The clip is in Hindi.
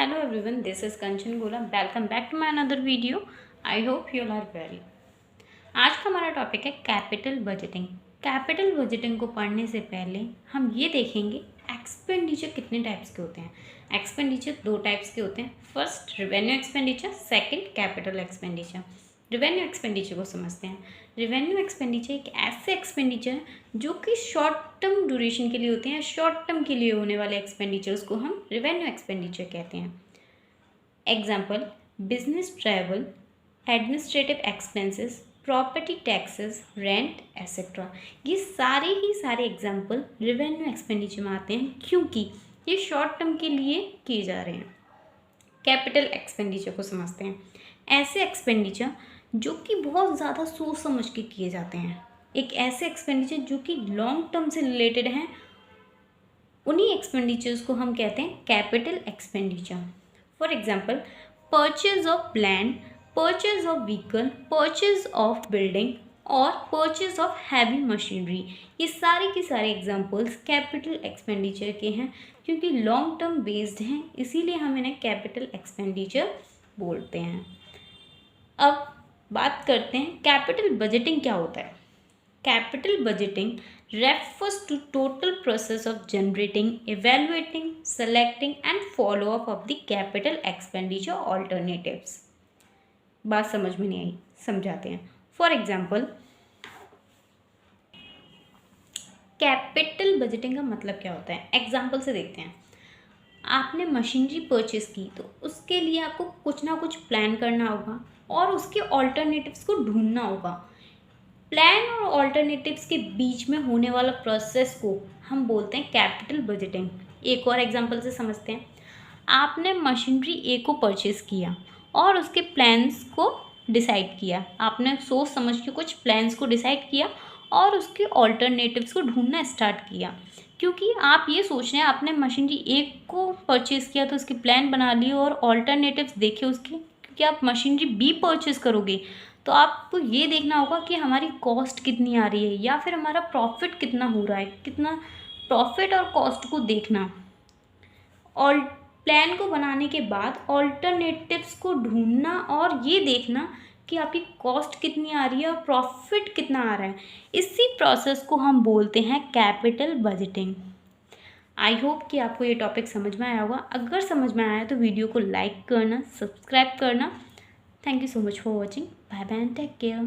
Hello everyone, this is Kanchan Gola. Welcome back to my another video. I hope you all are well. आज का हमारा टॉपिक है कैपिटल बजटिंग। कैपिटल बजटिंग को पढ़ने से पहले हम ये देखेंगे एक्सपेंडिचर कितने टाइप्स के होते हैं। एक्सपेंडिचर दो टाइप्स के होते हैं, first revenue expenditure, second capital expenditure. Revenue expenditure को समझते हैं। रिवेन्यू एक्सपेंडिचर एक ऐसे एक्सपेंडिचर है जो कि शॉर्ट टर्म ड्यूरेशन के लिए होते हैं। शॉर्ट टर्म के लिए होने वाले एक्सपेंडिचर्स को हम रिवेन्यू एक्सपेंडिचर कहते हैं। Example, business travel, administrative expenses, property taxes, rent etcetera. ये सारे एग्जाम्पल रिवेन्यू एक्सपेंडिचर में आते हैं क्योंकि ये शॉर्ट टर्म के लिए किए जा रहे हैं। कैपिटल एक्सपेंडिचर को समझते हैं। ऐसे एक्सपेंडिचर जो कि बहुत ज़्यादा सोच समझ के किए जाते हैं। एक ऐसे एक्सपेंडिचर जो कि लॉन्ग टर्म से रिलेटेड हैं, उन्हीं एक्सपेंडिचर्स को हम कहते हैं capital expenditure. For example, purchase of land, purchase of vehicle, purchase of building और परचेज ऑफ हैवी मशीनरी। ये सारे के सारे एग्जाम्पल्स कैपिटल एक्सपेंडिचर के हैं क्योंकि लॉन्ग टर्म बेस्ड हैं, इसीलिए हम इन्हें कैपिटल एक्सपेंडिचर बोलते हैं। अब बात करते हैं कैपिटल बजटिंग क्या होता है। Capital budgeting refers to total process of generating, evaluating, selecting and follow up of the capital expenditure alternatives। बात समझ में नहीं आई, समझाते हैं। फॉर एग्जाम्पल, कैपिटल बजटिंग का मतलब क्या होता है, एग्जाम्पल से देखते हैं। आपने मशीनरी परचेज की तो उसके लिए आपको कुछ ना कुछ प्लान करना होगा और उसके ऑल्टरनेटिव्स को ढूंढना होगा। प्लान और ऑल्टरनेटिव्स के बीच में होने वाला प्रोसेस को हम बोलते हैं कैपिटल बजटिंग। एक और एग्जांपल से समझते हैं। आपने मशीनरी ए को परचेज़ किया और उसके प्लान्स को डिसाइड किया। आपने सोच समझ के कुछ प्लान्स को डिसाइड किया और उसके ऑल्टरनेटिव्स को ढूंढना स्टार्ट किया, क्योंकि आप ये सोच रहे हैं आपने मशीनरी ए को परचेज़ किया तो उसके प्लान बना लिए और ऑल्टरनेटिव्स देखे उसके, क्योंकि आप मशीनरी बी परचेज़ करोगे तो आपको ये देखना होगा कि हमारी कॉस्ट कितनी आ रही है या फिर हमारा प्रॉफिट कितना हो रहा है, कितना प्रॉफिट और कॉस्ट को देखना। और प्लान को बनाने के बाद ऑल्टरनेटिव्स को ढूंढना और ये देखना कि आपकी कॉस्ट कितनी आ रही है और प्रॉफिट कितना आ रहा है। इसी प्रोसेस को हम बोलते हैं कैपिटल बजटिंग। आई होप कि आपको ये टॉपिक समझ में आया होगा। अगर समझ में आया तो वीडियो को लाइक करना, सब्सक्राइब करना। Thank you so much for watching. Bye bye and take care.